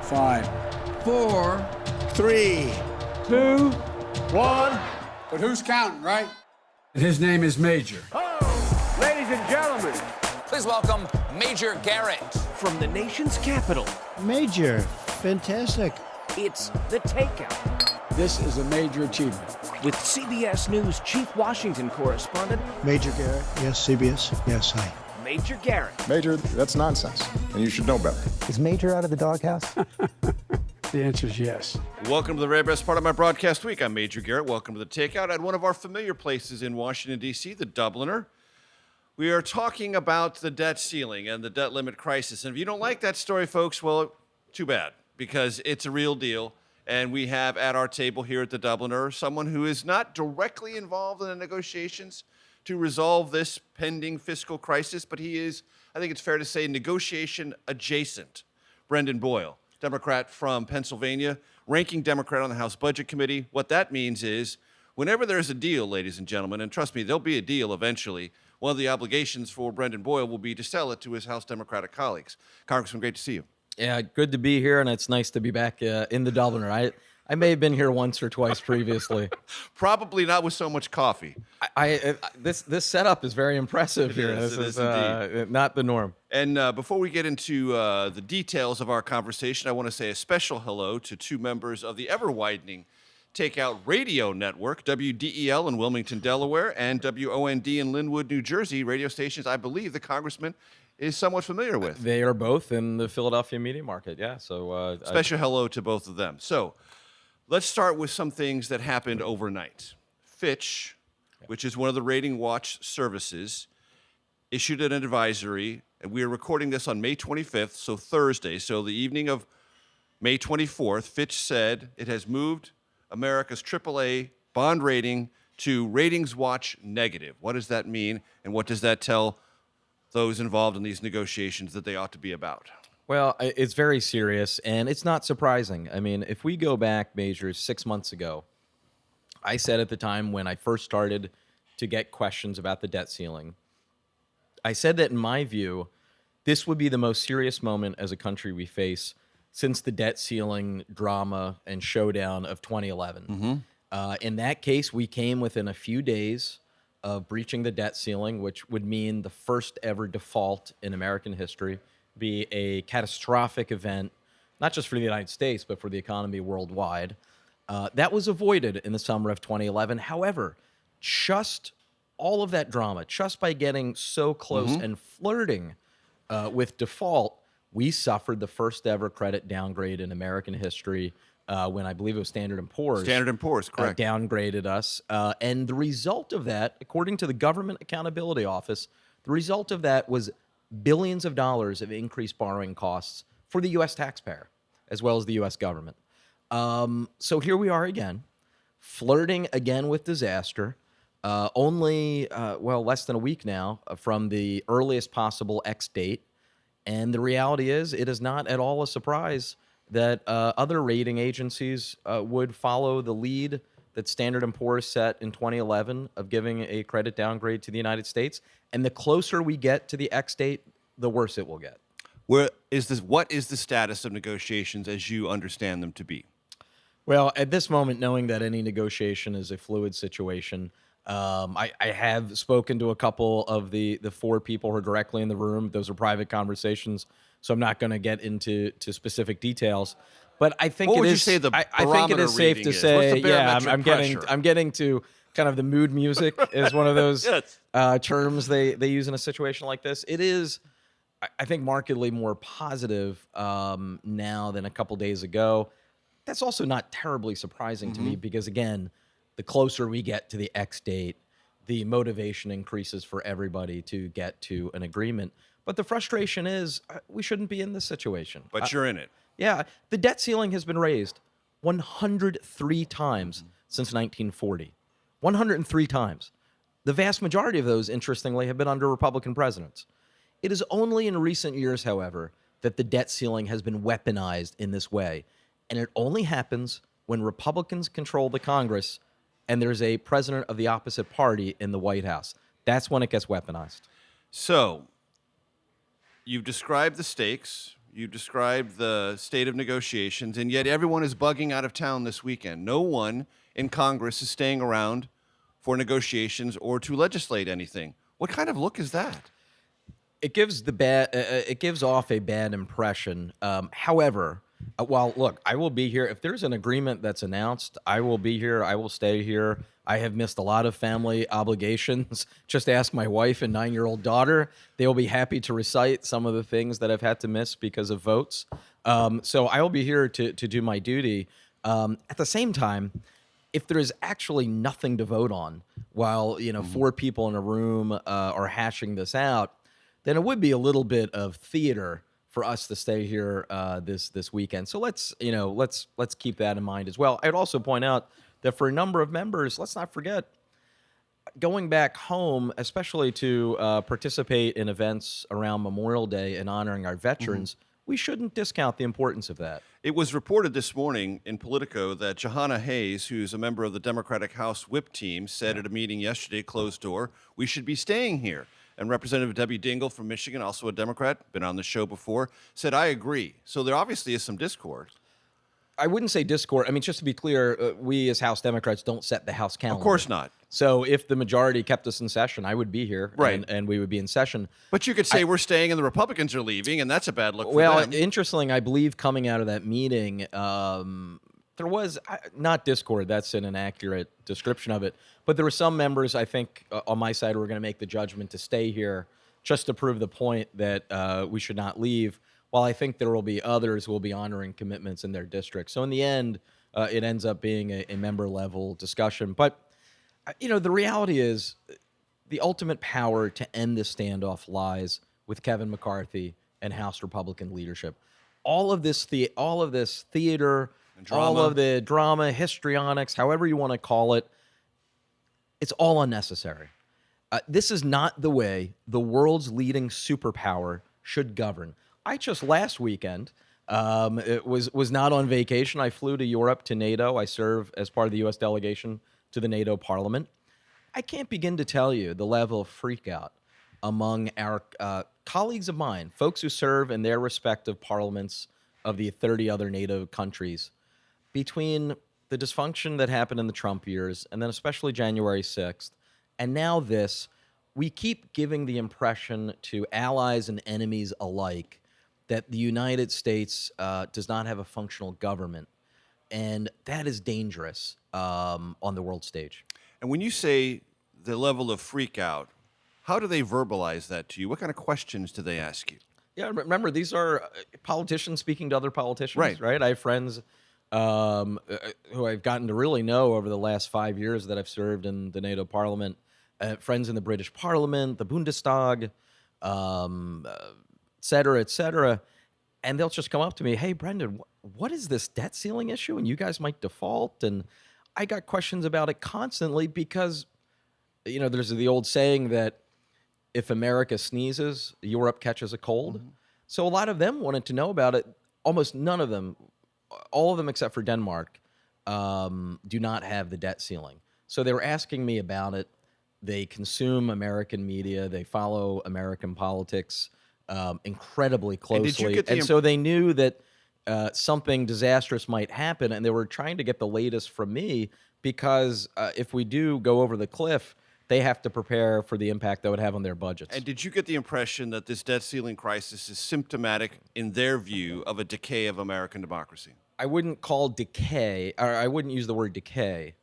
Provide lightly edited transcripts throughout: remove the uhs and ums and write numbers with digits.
5, 4, 3, 2, 1. But who's counting, right? And his name is Major. Oh, ladies and gentlemen, please welcome Major Garrett. From the nation's capital. Major, fantastic. It's The Takeout. This is a major achievement. With CBS News Chief Washington Correspondent, Major Garrett, yes, CBS, yes, hi. Major Garrett. Major, that's nonsense, and you should know better. Is Major out of the doghouse? The answer is yes. Welcome to the very best part of my broadcast week. I'm Major Garrett. Welcome to The Takeout at one of our familiar places in Washington, D.C., the Dubliner. We are talking about the debt ceiling and the debt limit crisis. And if you don't like that story, folks, well, too bad, because it's a real deal. And we have at our table here at the Dubliner someone who is not directly involved in the negotiations to resolve this pending fiscal crisis, but he is, I think it's fair to say, negotiation adjacent. Brendan Boyle, Democrat from Pennsylvania, ranking Democrat on the House Budget Committee. What that means is whenever there's a deal, ladies and gentlemen, and trust me, there'll be a deal eventually, one of the obligations for Brendan Boyle will be to sell it to his House Democratic colleagues. Congressman, great to see you. Yeah, good to be here, and it's nice to be back in the Dubliner. I may have been here once or twice previously. Probably not with so much coffee. This setup is very impressive here. This is not the norm. And before we get into the details of our conversation, I want to say a special hello to two members of the ever-widening Takeout Radio Network, WDEL in Wilmington, Delaware, and WOND in Linwood, New Jersey, radio stations I believe the congressman is somewhat familiar with. They are both in the Philadelphia media market, yeah. So special hello to both of them. So let's start with some things that happened overnight. Fitch, which is one of the rating watch services, issued an advisory, and we are recording this on May 25th, so Thursday. So the evening of May 24th, Fitch said it has moved America's AAA bond rating to ratings watch negative. What does that mean, and what does that tell those involved in these negotiations that they ought to be about? Well, it's very serious, and it's not surprising. I mean, if we go back, Major, 6 months ago, I said at the time when I first started to get questions about the debt ceiling, I said that in my view, this would be the most serious moment as a country we face since the debt ceiling drama and showdown of 2011. In that case, we came within a few days of breaching the debt ceiling, which would mean the first ever default in American history, be a catastrophic event, not just for the United States, but for the economy worldwide. That was avoided in the summer of 2011. However, just all of that drama, just by getting so close and flirting with default, we suffered the first ever credit downgrade in American history when I believe it was Standard & Poor's. Standard & Poor's, correct. Downgraded us. And the result of that, according to the Government Accountability Office, the result of that was billions of dollars of increased borrowing costs for the U.S. taxpayer, as well as the U.S. government. So here we are again, flirting again with disaster, only, less than a week now from the earliest possible X date. And the reality is, it is not at all a surprise that other rating agencies would follow the lead that Standard & Poor's set in 2011 of giving a credit downgrade to the United States. And the closer we get to the X date, the worse it will get. What is the status of negotiations as you understand them to be? Well, at this moment, knowing that any negotiation is a fluid situation, I have spoken to a couple of the four people who are directly in the room. Those are private conversations, so I'm not going to get into specific details. But I think I think it is safe to say, I'm getting to kind of the mood music is one of those terms they use in a situation like this. It is, I think, markedly more positive now than a couple days ago. That's also not terribly surprising to me because, again, the closer we get to the X date, the motivation increases for everybody to get to an agreement. But the frustration is we shouldn't be in this situation. But you're in it. Yeah. The debt ceiling has been raised 103 times since 1940. 103 times. The vast majority of those, interestingly, have been under Republican presidents. It is only in recent years, however, that the debt ceiling has been weaponized in this way. And it only happens when Republicans control the Congress and there's a president of the opposite party in the White House. That's when it gets weaponized. So, you've described the stakes. You described the state of negotiations, and yet everyone is bugging out of town this weekend. No one in Congress is staying around for negotiations or to legislate anything. What kind of look is that? It gives it gives off a bad impression. However, while look, I will be here if there's an agreement that's announced. I will be here. I will stay here. I have missed a lot of family obligations. Just ask my wife and 9-year-old daughter. They will be happy to recite some of the things that I've had to miss because of votes. So I will be here to do my duty. At the same time, if there is actually nothing to vote on, while 4 people in a room are hashing this out, then it would be a little bit of theater for us to stay here this weekend. So let's keep that in mind as well. I'd also point out that for a number of members, let's not forget, going back home, especially to participate in events around Memorial Day and honoring our veterans, we shouldn't discount the importance of that. It was reported this morning in Politico that Jahana Hayes, who's a member of the Democratic House Whip team, said at a meeting yesterday, closed door, we should be staying here. And Representative Debbie Dingell from Michigan, also a Democrat, been on the show before, said, I agree. So there obviously is some discord. I wouldn't say discord. I mean, just to be clear, we as House Democrats don't set the House calendar. Of course not. So if the majority kept us in session, I would be here, right, and we would be in session. But you could say we're staying and the Republicans are leaving, and that's a bad look for them. Well, interestingly, I believe coming out of that meeting, there was not discord. That's an inaccurate description of it. But there were some members, I think, on my side who were going to make the judgment to stay here just to prove the point that we should not leave, while I think there will be others who will be honoring commitments in their district. So in the end, it ends up being a member-level discussion. But, the reality is the ultimate power to end this standoff lies with Kevin McCarthy and House Republican leadership. All of this theater, all of the drama, histrionics, however you want to call it, it's all unnecessary. This is not the way the world's leading superpower should govern. I just last weekend it was not on vacation. I flew to Europe, to NATO. I serve as part of the U.S. delegation to the NATO Parliament. I can't begin to tell you the level of freakout among our colleagues of mine, folks who serve in their respective parliaments of the 30 other NATO countries, between the dysfunction that happened in the Trump years, and then especially January 6th, and now this. We keep giving the impression to allies and enemies alike that the United States does not have a functional government, and that is dangerous on the world stage. And when you say the level of freak out, how do they verbalize that to you? What kind of questions do they ask you? Yeah, remember, these are politicians speaking to other politicians, right? I have friends who I've gotten to really know over the last 5 years that I've served in the NATO Parliament, friends in the British Parliament, the Bundestag, et cetera, and they'll just come up to me, hey, Brendan, what is this debt ceiling issue? And you guys might default. And I got questions about it constantly because, there's the old saying that if America sneezes, Europe catches a cold. Mm-hmm. So a lot of them wanted to know about it. Almost none of them, all of them except for Denmark, do not have the debt ceiling. So they were asking me about it. They consume American media. They follow American politics incredibly closely. And so they knew that something disastrous might happen, and they were trying to get the latest from me because if we do go over the cliff, they have to prepare for the impact that would have on their budgets. And did you get the impression that this debt ceiling crisis is symptomatic, in their view, of a decay of American democracy? I wouldn't call decay, or I wouldn't use the word decay,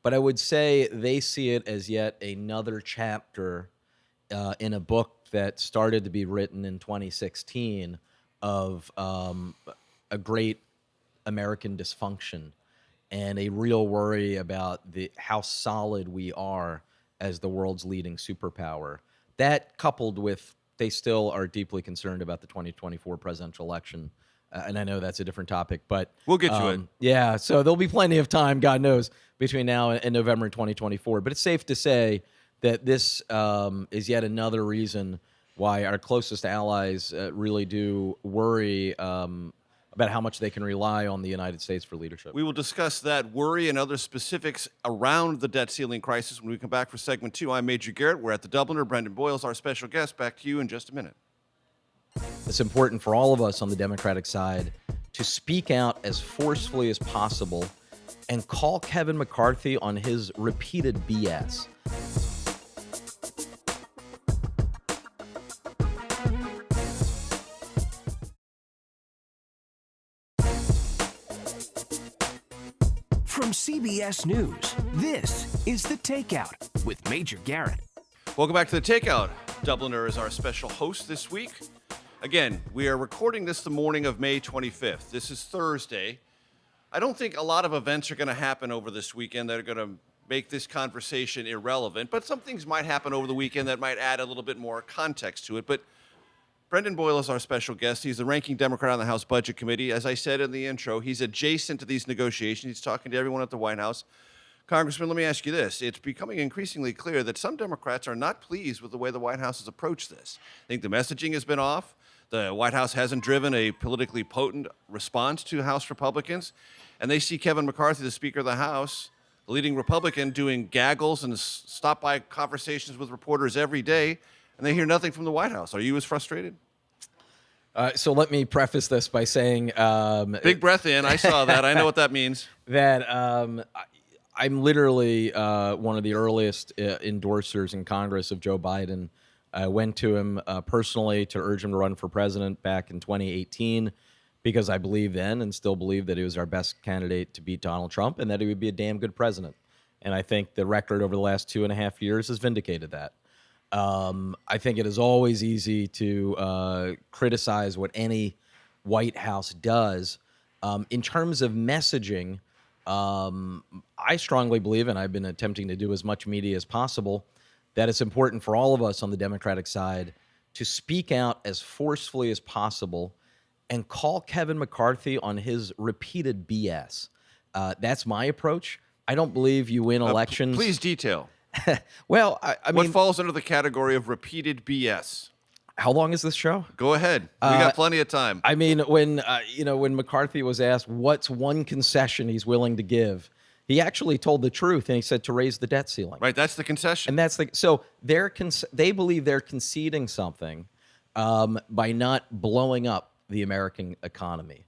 but I would say they see it as yet another chapter in a book that started to be written in 2016 of a great American dysfunction and a real worry about how solid we are as the world's leading superpower. That, coupled with they still are deeply concerned about the 2024 presidential election. And I know that's a different topic, but we'll get to it. Yeah, so there'll be plenty of time, God knows, between now and November 2024. But it's safe to say that this is yet another reason why our closest allies really do worry about how much they can rely on the United States for leadership. We will discuss that worry and other specifics around the debt ceiling crisis when we come back for segment 2. I'm Major Garrett. We're at the Dubliner. Brendan Boyle is our special guest. Back to you in just a minute. It's important for all of us on the Democratic side to speak out as forcefully as possible and call Kevin McCarthy on his repeated BS. From CBS News, this is The Takeout with Major Garrett. Welcome back to The Takeout. Dubliner is our special host this week. Again, we are recording this the morning of May 25th. This is Thursday. I don't think a lot of events are going to happen over this weekend that are going to make this conversation irrelevant, but some things might happen over the weekend that might add a little bit more context to it. But Brendan Boyle is our special guest. He's the ranking Democrat on the House Budget Committee. As I said in the intro, he's adjacent to these negotiations. He's talking to everyone at the White House. Congressman, let me ask you this. It's becoming increasingly clear that some Democrats are not pleased with the way the White House has approached this. I think the messaging has been off. The White House hasn't driven a politically potent response to House Republicans. And they see Kevin McCarthy, the Speaker of the House, the leading Republican, doing gaggles and stop-by conversations with reporters every day, and they hear nothing from the White House. Are you as frustrated? So let me preface this by saying... Big breath in. I saw that. I know what that means. That I'm literally one of the earliest endorsers in Congress of Joe Biden. I went to him personally to urge him to run for president back in 2018 because I believed then and still believe that he was our best candidate to beat Donald Trump and that he would be a damn good president. And I think the record over the last 2.5 years has vindicated that. I think it is always easy to criticize what any White House does. In terms of messaging, I strongly believe, and I've been attempting to do as much media as possible, that it's important for all of us on the Democratic side to speak out as forcefully as possible and call Kevin McCarthy on his repeated BS. That's my approach. I don't believe you win elections. Please detail. Well, I mean... What falls under the category of repeated BS? How long is this show? Go ahead. We got plenty of time. I mean, when McCarthy was asked what's one concession he's willing to give, he actually told the truth, and he said to raise the debt ceiling. Right, that's the concession. And that's so they believe they're conceding something by not blowing up the American economy.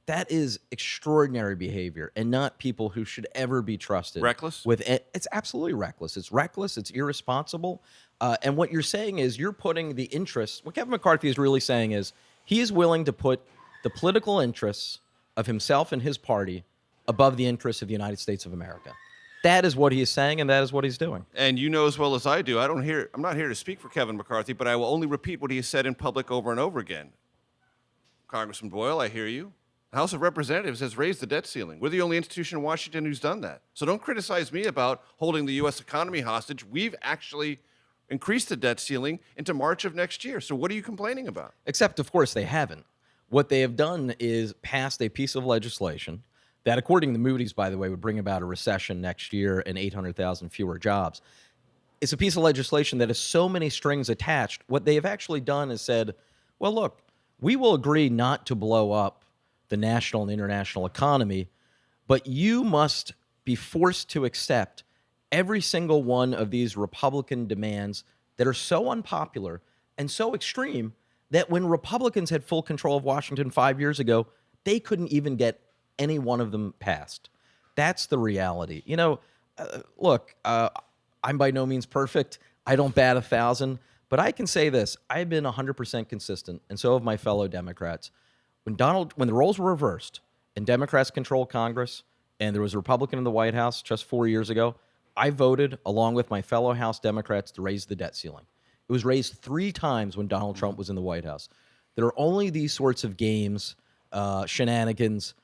That is extraordinary behavior, and not people who should ever be trusted. Reckless? It's absolutely reckless. It's reckless. It's irresponsible. And what you're saying is you're putting the interests. What Kevin McCarthy is really saying is he is willing to put the political interests of himself and his party above the interests of the United States of America. That is what he is saying, and that is what he's doing. And you know as well as I do, I'm not here to speak for Kevin McCarthy, but I will only repeat what he has said in public over and over again. Congressman Boyle, I hear you. The House of Representatives has raised the debt ceiling. We're the only institution in Washington who's done that. So don't criticize me about holding the U.S. economy hostage. We've actually increased the debt ceiling into March of next year. So what are you complaining about? Except, of course, they haven't. What they have done is passed a piece of legislation that, according to Moody's, by the way, would bring about a recession next year and 800,000 fewer jobs. It's a piece of legislation that has so many strings attached. What they have actually done is said, well, look, we will agree not to blow up the national and international economy, but you must be forced to accept every single one of these Republican demands that are so unpopular and so extreme that when Republicans had full control of Washington 5 years ago, they couldn't even get any one of them passed. That's the reality. You know, look, I'm by no means perfect. I don't bat 1,000, but I can say this. I've been 100% consistent, and so have my fellow Democrats. When the roles were reversed and Democrats controlled Congress and there was a Republican in the White House just 4 years ago, I voted along with my fellow House Democrats to raise the debt ceiling. It was raised 3 times when Donald Trump was in the White House. There are only these sorts of games, shenanigans,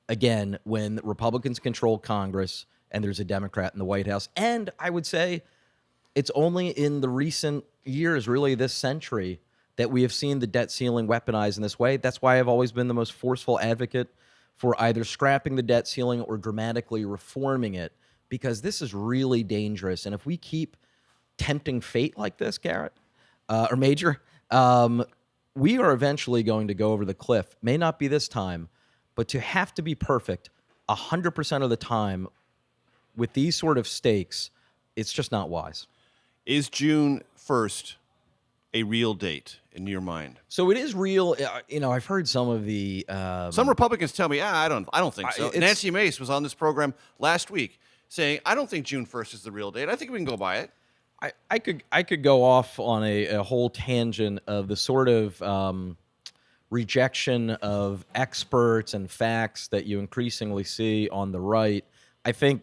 again, when Republicans control Congress and there's a Democrat in the White House. And I would say it's only in the recent years, really this century, that we have seen the debt ceiling weaponized in this way. That's why I've always been the most forceful advocate for either scrapping the debt ceiling or dramatically reforming it, because this is really dangerous. And if we keep tempting fate like this, Garrett, or Major, we are eventually going to go over the cliff. May not be this time, but to have to be perfect 100% of the time with these sort of stakes, it's just not wise. Is June 1st a real date in your mind? So it is real. I've heard some of the Some Republicans tell me, I don't think so. Nancy Mace was on this program last week saying, I don't think June 1st is the real date. I think we can go by it. I could go off on a whole tangent of the sort of rejection of experts and facts that you increasingly see on the right. I think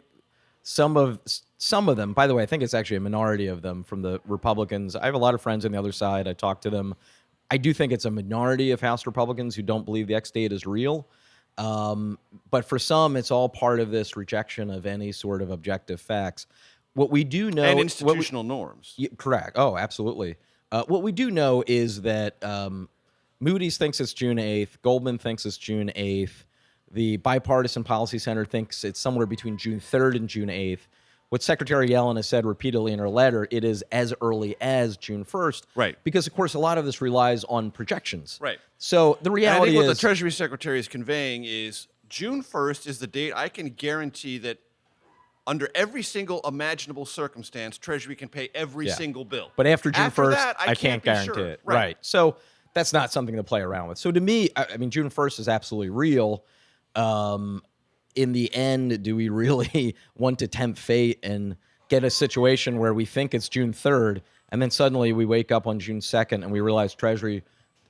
some of them, by the way, I think it's actually a minority of them from the Republicans. I have a lot of friends on the other side. I talk to them. I do think it's a minority of House Republicans who don't believe the X date is real. But for some, it's all part of this rejection of any sort of objective facts. What we do know... And institutional norms. Correct. Oh, absolutely. What we do know is that Moody's thinks it's June 8th. Goldman thinks it's June 8th. The Bipartisan Policy Center thinks it's somewhere between June 3rd and June 8th. What Secretary Yellen has said repeatedly in her letter, it is as early as June 1st. Right. Because, of course, a lot of this relies on projections. Right. So the reality I think what is... the Treasury Secretary is conveying is June 1st is the date I can guarantee that under every single imaginable circumstance, Treasury can pay every single bill. But after June 1st, that, I can't guarantee sure. it. Right. So that's not something to play around with. So to me, I mean, June 1st is absolutely real. In the end, do we really want to tempt fate and get a situation where we think it's June 3rd, and then suddenly we wake up on June 2nd and we realize Treasury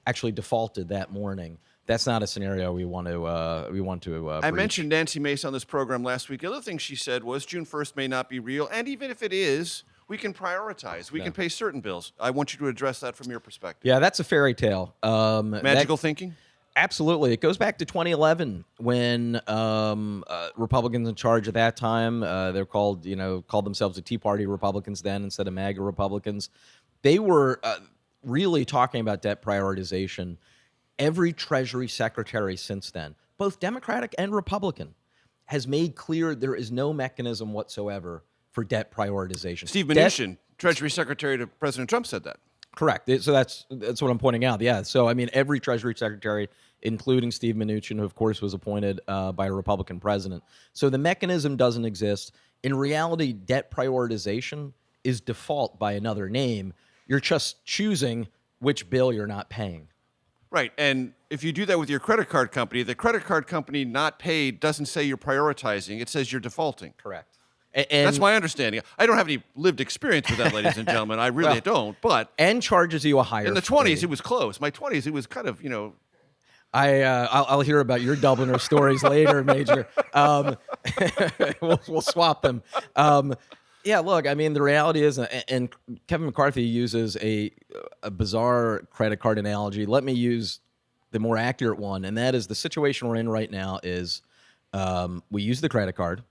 actually defaulted that morning? That's not a scenario we want to. I breach. Mentioned Nancy Mace on this program last week. The other thing she said was June 1st may not be real, and even if it is, we can prioritize. We can pay certain bills. I want you to address that from your perspective. Yeah, that's a fairy tale. Magical thinking? Absolutely. It goes back to 2011 when Republicans in charge at that time, they're called themselves the Tea Party Republicans then instead of MAGA Republicans. They were really talking about debt prioritization. Every Treasury Secretary since then, both Democratic and Republican, has made clear there is no mechanism whatsoever for debt prioritization. Steve Mnuchin, Treasury Secretary to President Trump, said that. Correct. So that's what I'm pointing out. Yeah. So, I mean, every Treasury Secretary, including Steve Mnuchin, who, of course, was appointed by a Republican president. So the mechanism doesn't exist. In reality, debt prioritization is default by another name. You're just choosing which bill you're not paying. Right. And if you do that with your credit card company, the credit card company not paid doesn't say you're prioritizing. It says you're defaulting. Correct. And that's my understanding. I don't have any lived experience with that, ladies and gentlemen. I really don't. But and charges you a higher in the 20s, it was close. My 20s, it was kind of, I'll hear about your Dubliner stories later, Major. We'll swap them. Yeah, look, I mean, the reality is, and Kevin McCarthy uses a bizarre credit card analogy. Let me use the more accurate one, and that is the situation we're in right now is we use the credit card.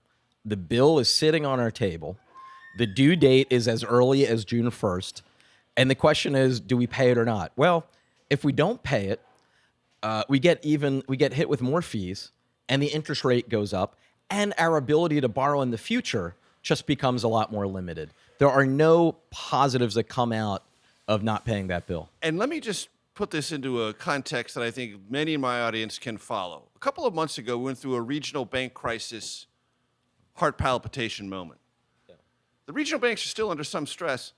The bill is sitting on our table. The due date is as early as June 1st. And the question is, do we pay it or not? Well, if we don't pay it, we get hit with more fees, and the interest rate goes up, and our ability to borrow in the future just becomes a lot more limited. There are no positives that come out of not paying that bill. And let me just put this into a context that I think many in my audience can follow. A couple of months ago, we went through a regional bank crisis, heart palpitation moment. Yeah. The regional banks are still under some stress.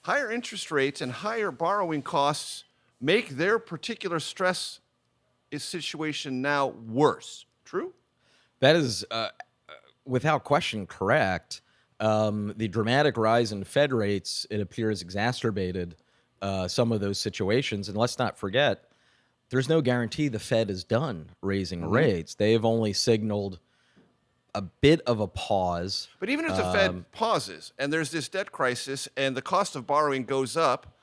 Higher interest rates and higher borrowing costs make their particular stress situation now worse. True? That is, without question, correct. The dramatic rise in Fed rates, it appears, exacerbated some of those situations. And let's not forget, there's no guarantee the Fed is done raising rates. They have only signaled a bit of a pause. But even if the Fed pauses and there's this debt crisis and the cost of borrowing goes up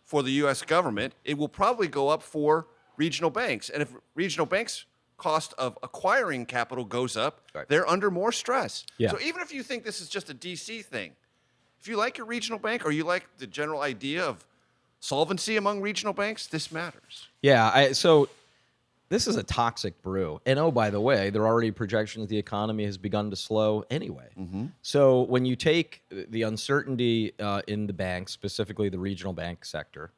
for the U.S. government, it will probably go up for regional banks. And if regional banks' cost of acquiring capital goes up, they're under more stress. Yeah. So even if you think this is just a D.C. thing, if you like your regional bank or you like the general idea of solvency among regional banks, this matters. Yeah, so this is a toxic brew. And oh, by the way, there are already projections the economy has begun to slow anyway. Mm-hmm. So when you take the uncertainty in the banks, specifically the regional bank sector,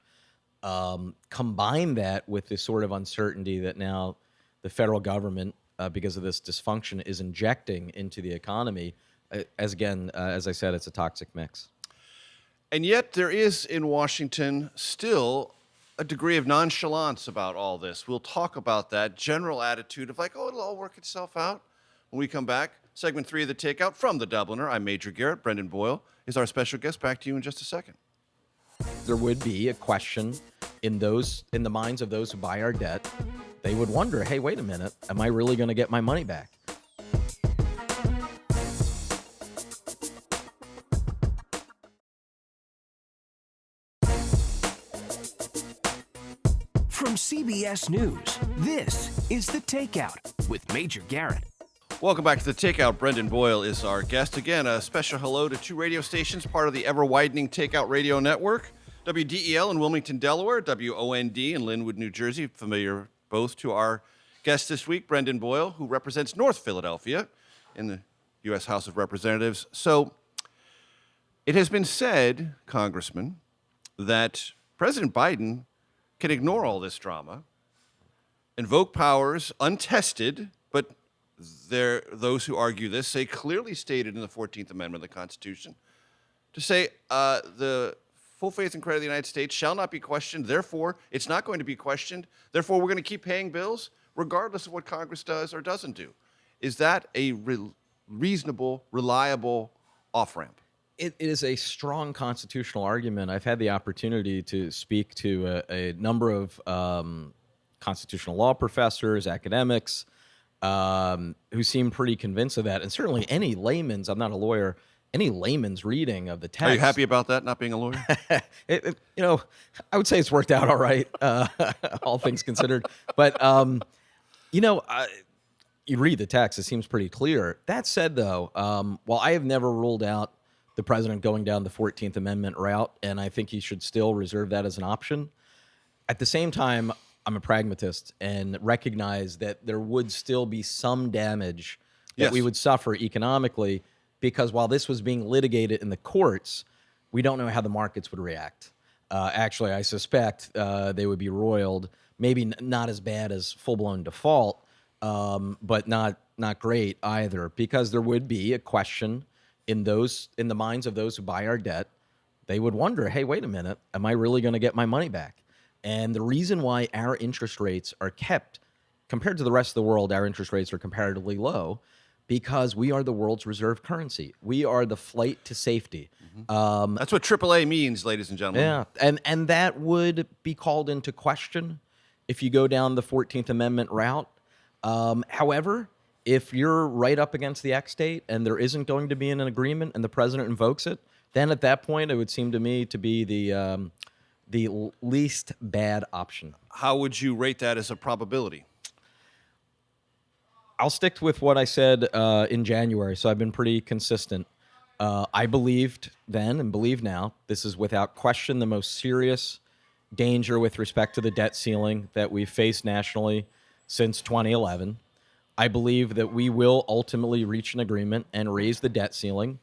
combine that with this sort of uncertainty that now the federal government, because of this dysfunction, is injecting into the economy, as I said, it's a toxic mix. And yet there is in Washington still a degree of nonchalance about all this. We'll talk about that general attitude of like, oh, it'll all work itself out. When we come back, segment 3 of the Takeout from the Dubliner. I'm Major Garrett. Brendan Boyle is our special guest. Back to you in just a second. There would be a question in the minds of those who buy our debt. They would wonder, hey, wait a minute, am I really going to get my money back? From CBS News, this is The Takeout with Major Garrett. Welcome back to the Takeout. Brendan Boyle is our guest. Again, a special hello to 2 radio stations, part of the ever-widening Takeout Radio Network. WDEL in Wilmington, Delaware, WOND in Linwood, New Jersey. Familiar both to our guest this week, Brendan Boyle, who represents North Philadelphia in the U.S. House of Representatives. So it has been said, Congressman, that President Biden can ignore all this drama, invoke powers untested, but those who argue this say clearly stated in the 14th Amendment of the Constitution, to say the full faith and credit of the United States shall not be questioned. Therefore, it's not going to be questioned. Therefore, we're going to keep paying bills regardless of what Congress does or doesn't do. Is that a reasonable, reliable off-ramp? It is a strong constitutional argument. I've had the opportunity to speak to a number of constitutional law professors, academics, who seem pretty convinced of that. And certainly any layman's, I'm not a lawyer, any layman's reading of the text. Are you happy about that, not being a lawyer? I would say it's worked out all right, all things considered. But, you read the text, it seems pretty clear. That said, though, while I have never ruled out the president going down the 14th Amendment route, and I think he should still reserve that as an option, at the same time, I'm a pragmatist and recognize that there would still be some damage that we would suffer economically, because while this was being litigated in the courts, we don't know how the markets would react. Actually, I suspect they would be roiled, maybe not as bad as full-blown default, but not great either, because there would be a question in the minds of those who buy our debt. They would wonder, hey, wait a minute, am I really going to get my money back? And the reason why our interest rates are kept, compared to the rest of the world, our interest rates are comparatively low, because we are the world's reserve currency. We are the flight to safety. That's what AAA means, ladies and gentlemen. Yeah, and that would be called into question if you go down the 14th Amendment route. However, if you're right up against the X date and there isn't going to be an agreement and the president invokes it, then at that point it would seem to me to be the least bad option. How would you rate that as a probability? I'll stick with what I said in January, so I've been pretty consistent. I believed then and believe now this is without question the most serious danger with respect to the debt ceiling that we've faced nationally since 2011. I believe that we will ultimately reach an agreement and raise the debt ceiling,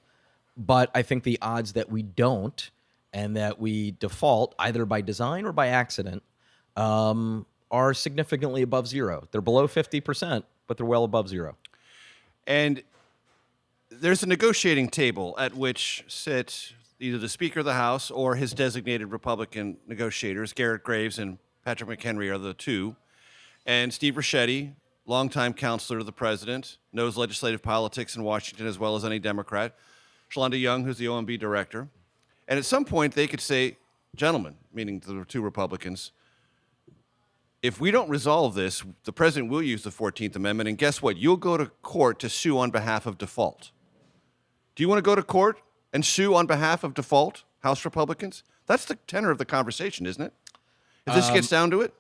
but I think the odds that we don't and that we default either by design or by accident are significantly above zero. They're below 50%, but they're well above zero. And there's a negotiating table at which sit either the Speaker of the House or his designated Republican negotiators. Garrett Graves and Patrick McHenry are the two. And Steve Ricchetti, longtime counselor to the president, knows legislative politics in Washington as well as any Democrat. Shalonda Young, who's the OMB director. And at some point, they could say, gentlemen, meaning the two Republicans, if we don't resolve this, the president will use the 14th Amendment, and guess what? You'll go to court to sue on behalf of default. Do you want to go to court and sue on behalf of default, House Republicans? That's the tenor of the conversation, isn't it? If this gets down to it?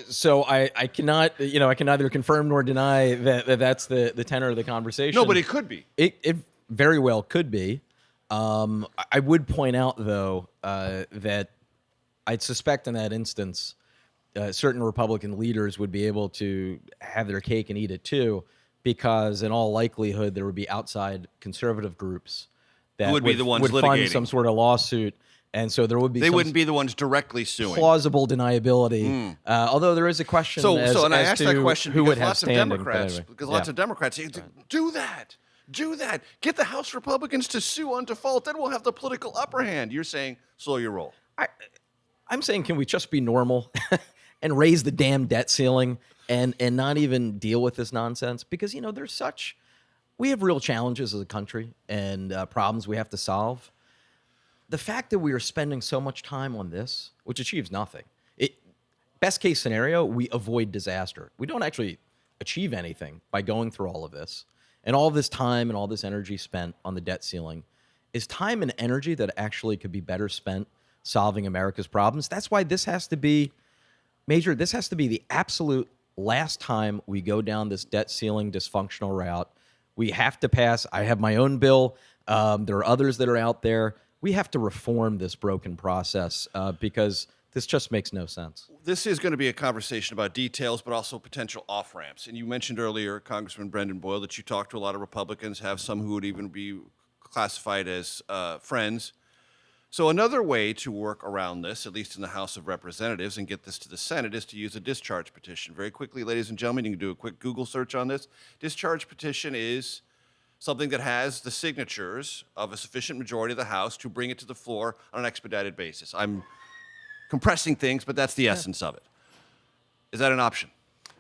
So I cannot, I can neither confirm nor deny that that's the tenor of the conversation. No, but it could be. It very well could be. I would point out, though, that I'd suspect in that instance, certain Republican leaders would be able to have their cake and eat it too, because in all likelihood there would be outside conservative groups that would be the ones would litigating fund some sort of lawsuit. And so there would be. They wouldn't be the ones directly suing. Plausible deniability. Although there is a question. And I asked that question who because would have lots of standing, Democrats, anyway. Lots of Democrats say, do that. Do that. Get the House Republicans to sue on default. Then we'll have the political upper hand. You're saying slow your roll. I'm saying, can we just be normal and raise the damn debt ceiling and not even deal with this nonsense? Because, we have real challenges as a country and problems we have to solve. The fact that we are spending so much time on this, which achieves nothing. Best case scenario, we avoid disaster. We don't actually achieve anything by going through all of this. And all this time and all this energy spent on the debt ceiling is time and energy that actually could be better spent solving America's problems. That's why this has to be, Major, this has to be the absolute last time we go down this debt ceiling dysfunctional route. We have to pass. I have my own bill. There are others that are out there. We have to reform this broken process because this just makes no sense. This is going to be a conversation about details, but also potential off-ramps. And you mentioned earlier, Congressman Brendan Boyle, that you talked to a lot of Republicans, have some who would even be classified as friends. So another way to work around this, at least in the House of Representatives, and get this to the Senate, is to use a discharge petition. Very quickly, ladies and gentlemen, you can do a quick Google search on this. Discharge petition is something that has the signatures of a sufficient majority of the House to bring it to the floor on an expedited basis. I'm compressing things, but that's the essence of it. Is that an option?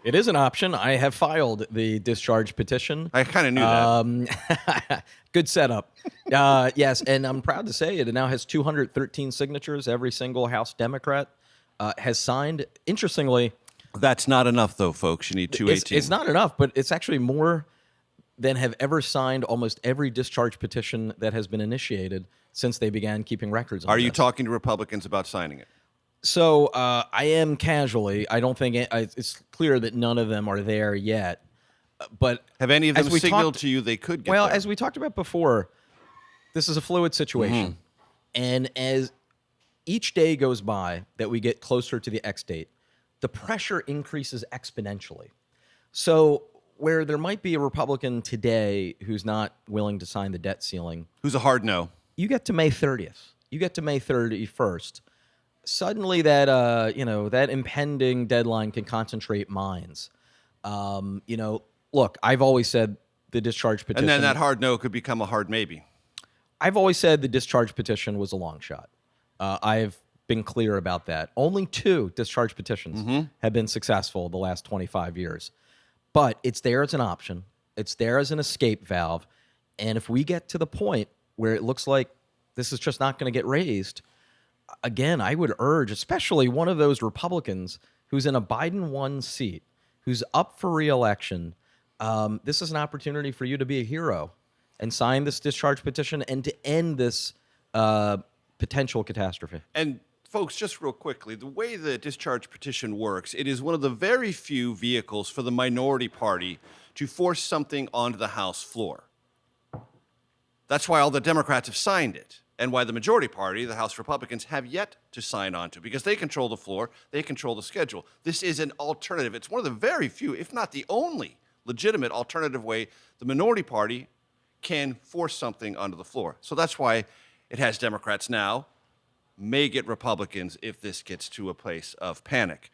It is an option. I have filed the discharge petition. I kind of knew that. Good setup. Yes, and I'm proud to say it now has 213 signatures. Every single House Democrat has signed. Interestingly, That's not enough, though, folks. You need 218. It's not enough, but it's actually more than have ever signed almost every discharge petition that has been initiated since they began keeping records on Are you this. talking to Republicans about signing it? So I am casually. I don't think it's clear that none of them are there yet. But have any of them as we signaled talked, to you they could get well, there? as we talked about before, this is a fluid situation. And as each day goes by that we get closer to the X date, the pressure increases exponentially. So where there might be a Republican today who's not willing to sign the debt ceiling, Who's a hard no? you get to May 30th. You get to May 31st. Suddenly that that impending deadline can concentrate minds. Look, I've always said the discharge petition. And then that hard no could become a hard maybe. I've always said the discharge petition was a long shot. I've been clear about that. Only 2 discharge petitions have been successful the last 25 years. But it's there as an option. It's there as an escape valve. And if we get to the point where it looks like this is just not going to get raised, again, I would urge, especially one of those Republicans who's in a Biden-won seat, who's up for re-election, this is an opportunity for you to be a hero and sign this discharge petition and to end this potential catastrophe. And folks, just real quickly, the way the discharge petition works, it is one of the very few vehicles for the minority party to force something onto the House floor. That's why all the Democrats have signed it, and why the majority party, the House Republicans, have yet to sign on to, because they control the floor, they control the schedule. This is an alternative. It's one of the very few, if not the only, legitimate alternative way the minority party can force something onto the floor. So that's why it has Democrats now, may get Republicans if this gets to a place of panic.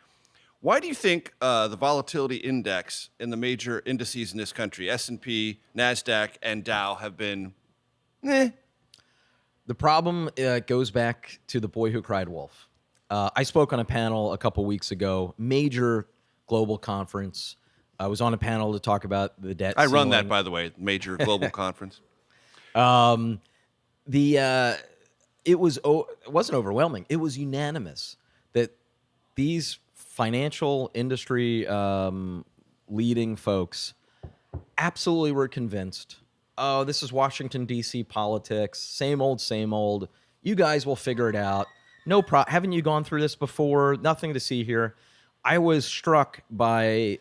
Why do you think the volatility index in the major indices in this country, S&P, NASDAQ, and Dow, have been The problem goes back to the boy who cried wolf. I spoke on a panel a couple weeks ago, major global conference. I was on a panel to talk about the debt I run ceiling. that, by the way, major global conference. It wasn't overwhelming. It was unanimous that these financial industry leading folks absolutely were convinced, oh, this is Washington, D.C. politics, same old. You guys will figure it out. Haven't you gone through this before? Nothing to see here. I was struck by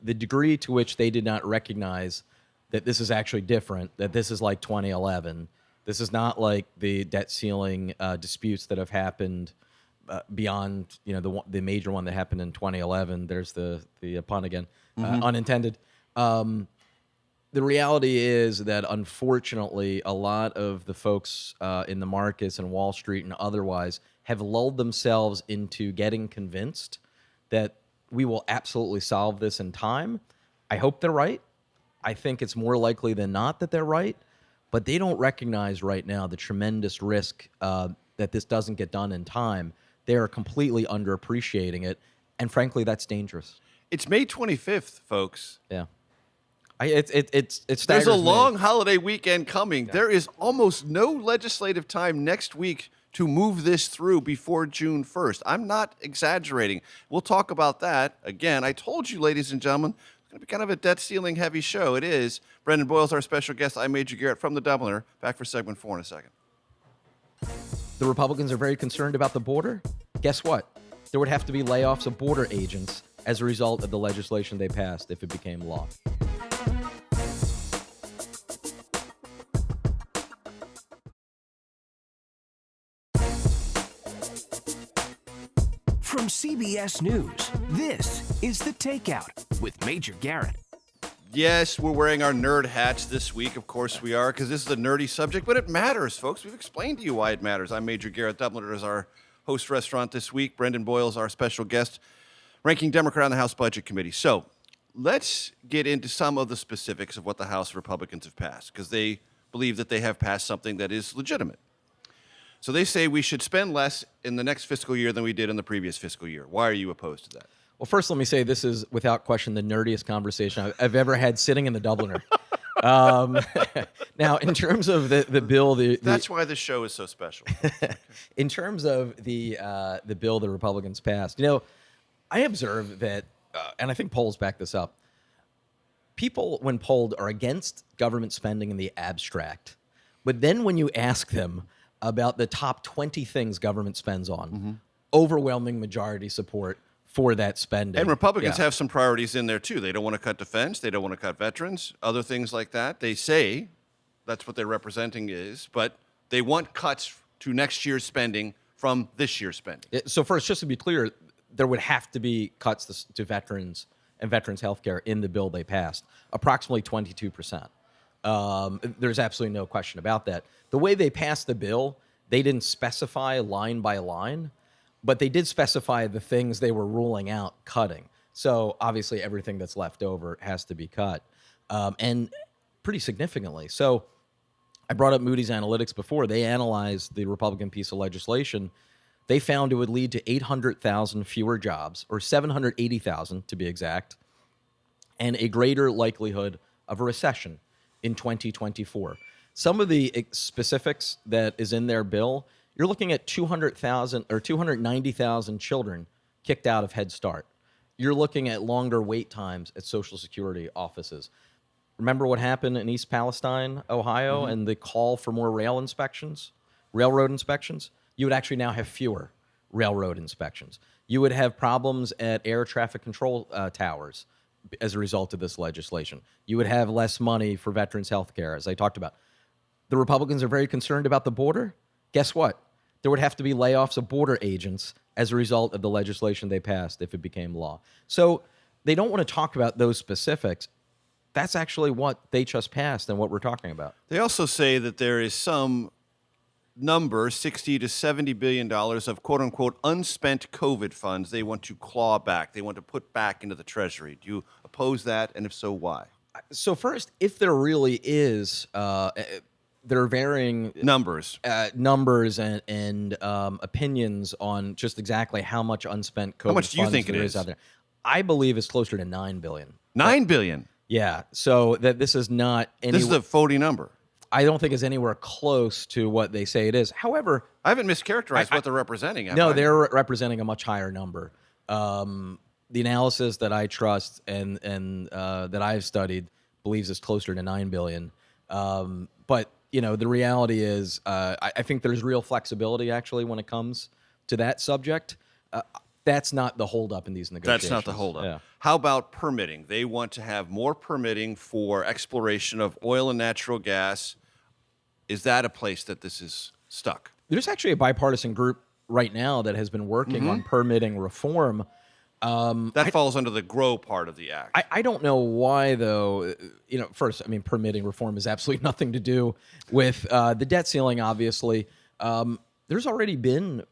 the degree to which they did not recognize that this is actually different, that this is like 2011. This is not like the debt ceiling disputes that have happened beyond, the major one that happened in 2011. There's the pun again, unintended. The reality is that, unfortunately, a lot of the folks in the markets and Wall Street and otherwise have lulled themselves into getting convinced that we will absolutely solve this in time. I hope they're right. I think it's more likely than not that they're right, but they don't recognize right now the tremendous risk that this doesn't get done in time. They are completely underappreciating it, and frankly, that's dangerous. It's May 25th, folks. Yeah. It's There's staggers a me. long holiday weekend coming. Yeah. There is almost no legislative time next week to move this through before June 1st. I'm not exaggerating. We'll talk about that. Again, I told you, ladies and gentlemen, it's going to be kind of a debt ceiling heavy show. It is. Brendan Boyle's our special guest. I'm Major Garrett from the Dubliner. Back for segment 4 in a second. The Republicans are very concerned about the border. Guess what? There would have to be layoffs of border agents as a result of the legislation they passed if it became law. From CBS News, this is The Takeout with Major Garrett. Yes, we're wearing our nerd hats this week. Of course we are, because this is a nerdy subject, but it matters, folks. We've explained to you why it matters. I'm Major Garrett. Dubliner is our host restaurant this week. Brendan Boyle is our special guest, ranking Democrat on the House Budget Committee. So let's get into some of the specifics of what the House Republicans have passed, because they believe that they have passed something that is legitimate. So they say we should spend less in the next fiscal year than we did in the previous fiscal year. Why are you opposed to that? Well, first, let me say this is, without question, the nerdiest conversation I've ever had sitting in the Dubliner. Now, in terms of the bill, that's why this show is so special. In terms of the bill the Republicans passed, you know, I observe that, and I think polls back this up. People, when polled, are against government spending in the abstract, but then when you ask them about the top 20 things government spends on, overwhelming majority support for that spending. And Republicans have some priorities in there, too. They don't want to cut defense. They don't want to cut veterans, other things like that. They say that's what they're representing is, but they want cuts to next year's spending from this year's spending. So first, just to be clear, there would have to be cuts to veterans and veterans health care in the bill they passed, approximately 22%. There's absolutely no question about that. The way they passed the bill, they didn't specify line by line, but they did specify the things they were ruling out cutting. So obviously everything that's left over has to be cut, and pretty significantly. So I brought up Moody's Analytics before. They analyzed the Republican piece of legislation. They found it would lead to 800,000 fewer jobs, or 780,000 to be exact, and a greater likelihood of a recession in 2024. Some of the specifics that is in their bill, you're looking at 200,000 or 290,000 children kicked out of Head Start. You're looking at longer wait times at Social Security offices. Remember what happened in East Palestine, Ohio, and the call for more railroad inspections? You would actually now have fewer railroad inspections. You would have problems at air traffic control towers as a result of this legislation. You would have less money for veterans health care, as I talked about. The Republicans are very concerned about the border. Guess what? There would have to be layoffs of border agents as a result of the legislation they passed if it became law. So they don't want to talk about those specifics. That's actually what they just passed and what we're talking about. They also say that there is some number, $60 to $70 billion of quote-unquote unspent COVID funds they want to claw back. They want to put back into the Treasury. Do you oppose that? And if so, why? So first, if there really is... there are varying numbers and opinions on just exactly how much unspent COVID How much do you think it is out there. I believe it's closer to $9 billion. $9 billion? Yeah. So that this is not... This is a phony number. I don't think it's anywhere close to what they say it is. However... I haven't mischaracterized what they're representing. No, they're representing a much higher number. The analysis that I trust and that I've studied believes it's closer to $9 billion. But... you know, the reality is, I think there's real flexibility, actually, when it comes to that subject. That's not the holdup in these negotiations. That's not the holdup. Yeah. How about permitting? They want to have more permitting for exploration of oil and natural gas. Is that a place that this is stuck? There's actually a bipartisan group right now that has been working on permitting reform. That falls under the GROW part of the act. I don't know why, though. You know, first, I mean, permitting reform has absolutely nothing to do with the debt ceiling, obviously. There's already been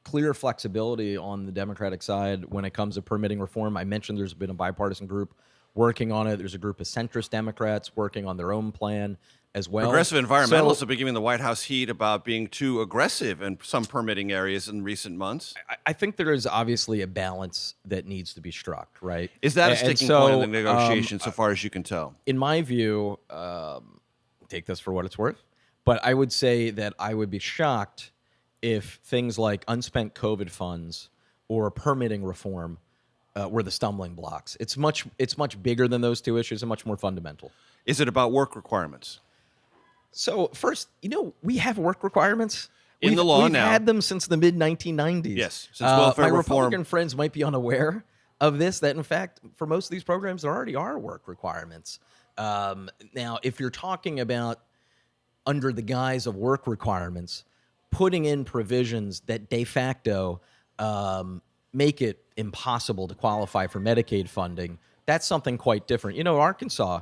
clear flexibility on the Democratic side when it comes to permitting reform. I mentioned there's been a bipartisan group working on it. There's a group of centrist Democrats working on their own plan as well. Progressive environmentalists So, have been giving the White House heat about being too aggressive in some permitting areas in recent months. I think there is obviously a balance that needs to be struck, right? Is that a And sticking so, point in the negotiation so far as you can tell? In my view, take this for what it's worth, but I would say that I would be shocked if things like unspent COVID funds or permitting reform were the stumbling blocks. It's much bigger than those two issues and much more fundamental. Is it about work requirements? So first, we have work requirements. In the law we've now. had them since the mid-1990s. Yes, since welfare my reform. Republican friends might be unaware of this, that in fact, for most of these programs, there already are work requirements. Now, if you're talking about under the guise of work requirements, putting in provisions that de facto make it impossible to qualify for Medicaid funding, that's something quite different. Arkansas,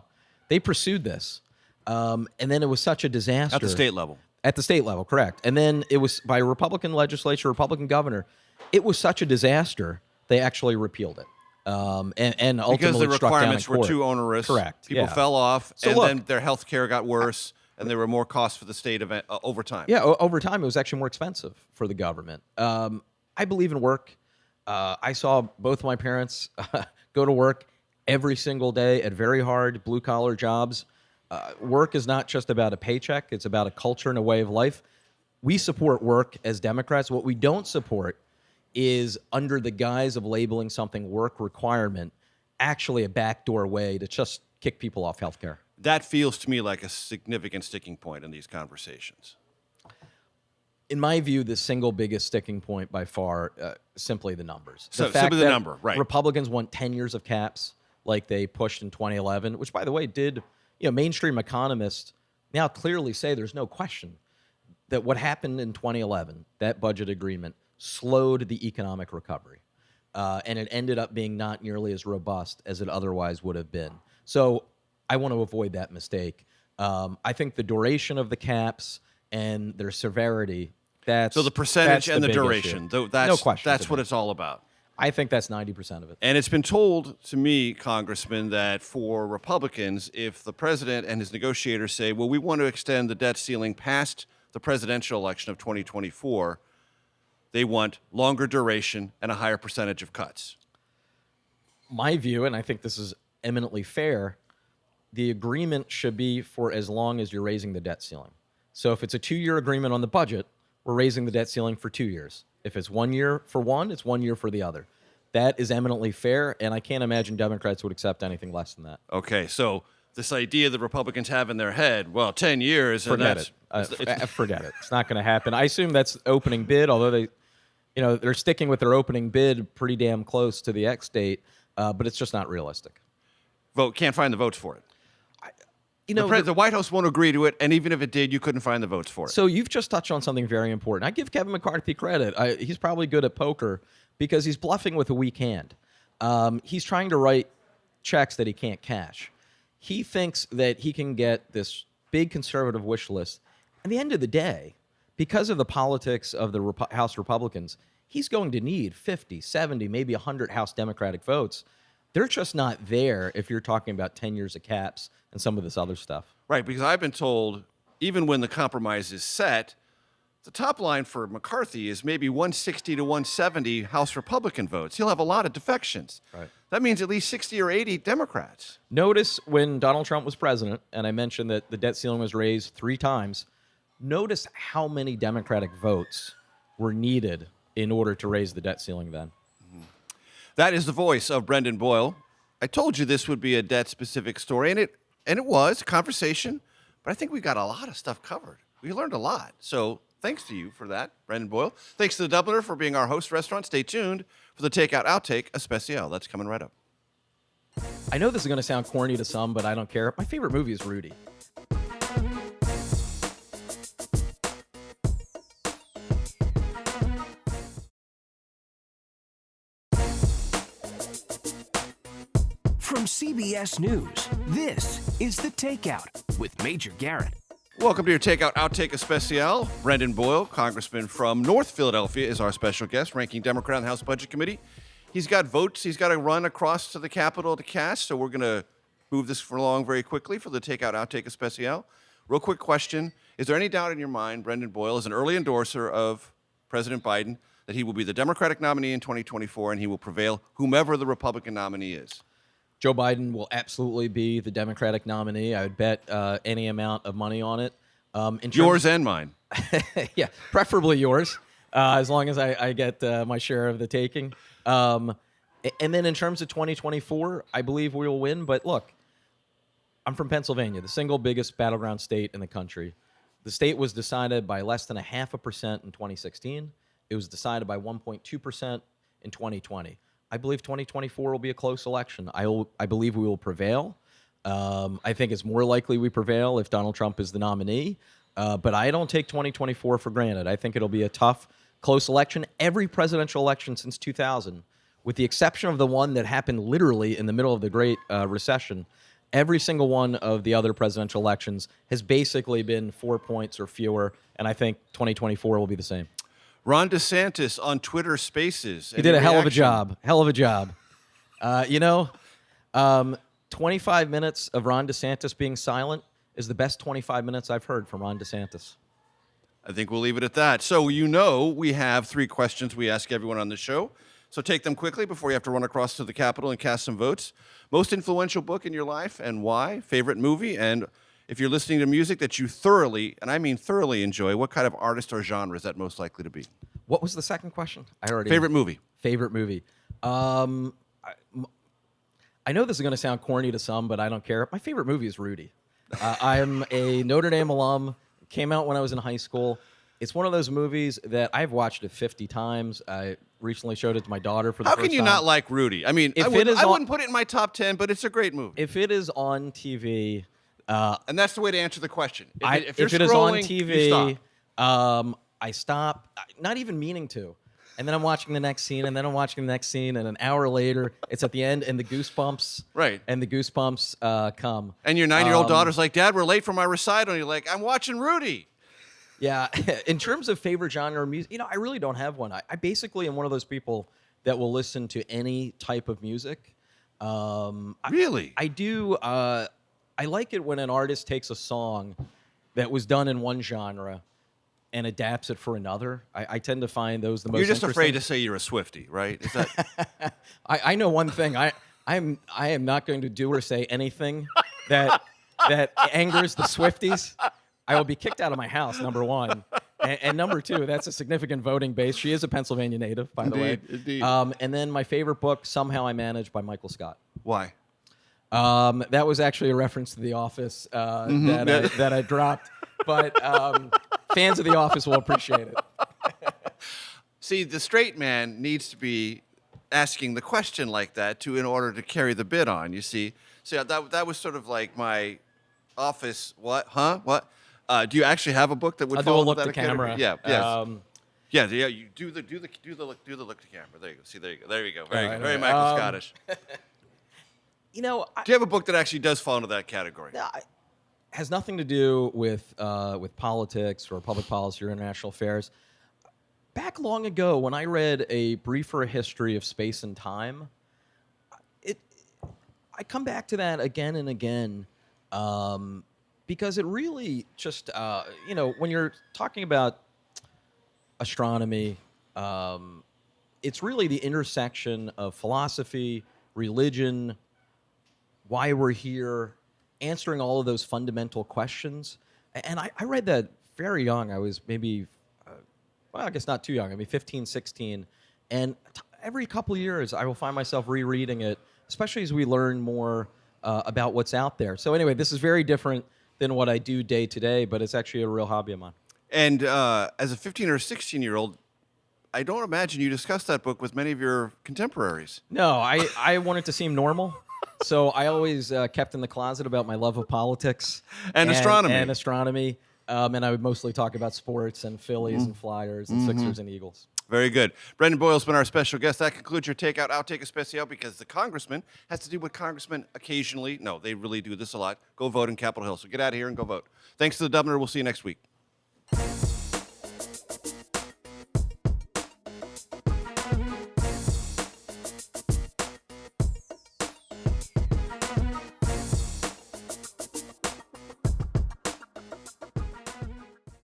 they pursued this. And then it was such a disaster. At the state level. At the state level, correct. And then it was by a Republican legislature, Republican governor. It was such a disaster, they actually repealed it. And ultimately Because the struck down in requirements were court. too onerous. Correct. People yeah. fell off, So and look, then their health care got worse, and there were more costs for the state over time. Yeah, over time, it was actually more expensive for the government. I believe in work. I saw both my parents go to work every single day at very hard blue-collar jobs. Work is not just about a paycheck. It's about a culture and a way of life. We support work as Democrats. What we don't support is, under the guise of labeling something work requirement, actually a backdoor way to just kick people off health care. That feels to me like a significant sticking point in these conversations. In my view, the single biggest sticking point by far, simply the numbers. So, fact simply the that number, right. Republicans want 10 years of caps like they pushed in 2011, which, by the way, did, mainstream economists now clearly say there's no question that what happened in 2011, that budget agreement, slowed the economic recovery. And it ended up being not nearly as robust as it otherwise would have been. So I want to avoid that mistake. I think the duration of the caps and their severity, that's So the percentage and the big duration, issue. that's, No question that's to what me. it's all about. I think that's 90% of it. And it's been told to me, Congressman, that for Republicans, if the president and his negotiators say, well, we want to extend the debt ceiling past the presidential election of 2024, they want longer duration and a higher percentage of cuts. My view, and I think this is eminently fair, the agreement should be for as long as you're raising the debt ceiling. So if it's a 2-year agreement on the budget, we're raising the debt ceiling for 2 years. If it's 1 year for one, it's 1 year for the other. That is eminently fair, and I can't imagine Democrats would accept anything less than that. Okay, so this idea that Republicans have in their head, well, 10 years, and Forget that's... it. Forget it. It's not going to happen. I assume that's opening bid, although they're sticking with their opening bid pretty damn close to the X date, but it's just not realistic. Can't find the votes for it. You know, The White House won't agree to it, and even if it did, you couldn't find the votes for it. So you've just touched on something very important. I give Kevin McCarthy credit. He's probably good at poker because he's bluffing with a weak hand. He's trying to write checks that he can't cash. He thinks that he can get this big conservative wish list. At the end of the day, because of the politics of the House Republicans, he's going to need 50, 70, maybe 100 House Democratic votes. They're just not there if you're talking about 10 years of caps and some of this other stuff. Right, because I've been told, even when the compromise is set, the top line for McCarthy is maybe 160 to 170 House Republican votes. He'll have a lot of defections. Right. That means at least 60 or 80 Democrats. Notice when Donald Trump was president, and I mentioned that the debt ceiling was raised 3 times, notice how many Democratic votes were needed in order to raise the debt ceiling then. That is the voice of Brendan Boyle. I told you this would be a debt-specific story, and it was a conversation, but I think we got a lot of stuff covered. We learned a lot. So thanks to you for that, Brendan Boyle. Thanks to the Dubliner for being our host restaurant. Stay tuned for the Takeout Outtake Especial. That's coming right up. I know this is going to sound corny to some, but I don't care. My favorite movie is Rudy. From CBS News, this is The Takeout with Major Garrett. Welcome to your Takeout Outtake Especial. Brendan Boyle, congressman from North Philadelphia, is our special guest, ranking Democrat on the House Budget Committee. He's got votes. He's got to run across to the Capitol to cast. So we're going to move this along very quickly for the Takeout Outtake Especial. Real quick question. Is there any doubt in your mind, Brendan Boyle is an early endorser of President Biden, that he will be the Democratic nominee in 2024 and he will prevail whomever the Republican nominee is? Joe Biden will absolutely be the Democratic nominee. I would bet any amount of money on it. Yours and mine. Yeah, preferably yours, as long as I get my share of the taking. And then in terms of 2024, I believe we will win. But look, I'm from Pennsylvania, the single biggest battleground state in the country. The state was decided by less than 0.5% in 2016. It was decided by 1.2% in 2020. I believe 2024 will be a close election. I believe we will prevail. I think it's more likely we prevail if Donald Trump is the nominee. But I don't take 2024 for granted. I think it'll be a tough, close election. Every presidential election since 2000, with the exception of the one that happened literally in the middle of the Great Recession, every single one of the other presidential elections has basically been 4 points or fewer, and I think 2024 will be the same. Ron DeSantis on Twitter Spaces. He did a hell of a job. 25 minutes of Ron DeSantis being silent is the best 25 minutes I've heard from Ron DeSantis. I think we'll leave it at that. So we have 3 questions we ask everyone on the show. So take them quickly before you have to run across to the Capitol and cast some votes. Most influential book in your life and why? Favorite movie? And if you're listening to music that you thoroughly, and I mean thoroughly enjoy, what kind of artist or genre is that most likely to be? What was the second question? Favorite movie. Favorite movie. I know this is going to sound corny to some, but I don't care. My favorite movie is Rudy. I'm a Notre Dame alum. It came out when I was in high school. It's one of those movies that I've watched it 50 times. I recently showed it to my daughter for the first time. How can you not like Rudy? I mean, I wouldn't put it in my top 10, but it's a great movie. If it is on TV... and that's the way to answer the question. If it is on TV, I stop, not even meaning to. And then I'm watching the next scene, and then I'm watching the next scene, and an hour later, it's at the end, and the goosebumps, and the goosebumps come. And your 9-year-old daughter's like, Dad, we're late for my recital. And you're like, I'm watching Rudy. Yeah. In terms of favorite genre of music, I really don't have one. I basically am one of those people that will listen to any type of music. Really? I do. I like it when an artist takes a song that was done in one genre and adapts it for another. I tend to find those the most interesting. You're just afraid to say you're a Swiftie, right? Is that? I know one thing. I am not going to do or say anything that angers the Swifties. I will be kicked out of my house, number one. And number two, that's a significant voting base. She is a Pennsylvania native, by the way. Indeed. And then my favorite book, Somehow I Manage by Michael Scott. Why? That was actually a reference to The Office that I dropped. But fans of The Office will appreciate it. See, the straight man needs to be asking the question like that in order to carry the bit on, you see. So that was sort of like my Office, what? Huh? What? Do you actually have a book that would I'll follow do a look that to camera. Yeah, yes. Yeah, you do the look to camera. There you go. See, there you go. Very Michael Scottish. Do you have a book that actually does fall into that category? No, it has nothing to do with politics or public policy or international affairs. Back long ago, when I read A Briefer History of Space and Time, I come back to that again and again because it really just, when you're talking about astronomy, it's really the intersection of philosophy, religion, why we're here, answering all of those fundamental questions. And I read that very young. I was maybe, I guess not too young. I mean, 15, 16. And every couple of years, I will find myself rereading it, especially as we learn more about what's out there. So anyway, this is very different than what I do day to day, but it's actually a real hobby of mine. And as a 15 or 16-year-old, I don't imagine you discussed that book with many of your contemporaries. No, I wanted to seem normal. So I always kept in the closet about my love of politics. And astronomy. And astronomy. And I would mostly talk about sports and Phillies and Flyers and Sixers and Eagles. Very good. Brendan Boyle's been our special guest. That concludes your Takeout Outtake Especial because the congressman has to do what congressmen occasionally, no, they really do this a lot, go vote in Capitol Hill. So get out of here and go vote. Thanks to the Dubner. We'll see you next week.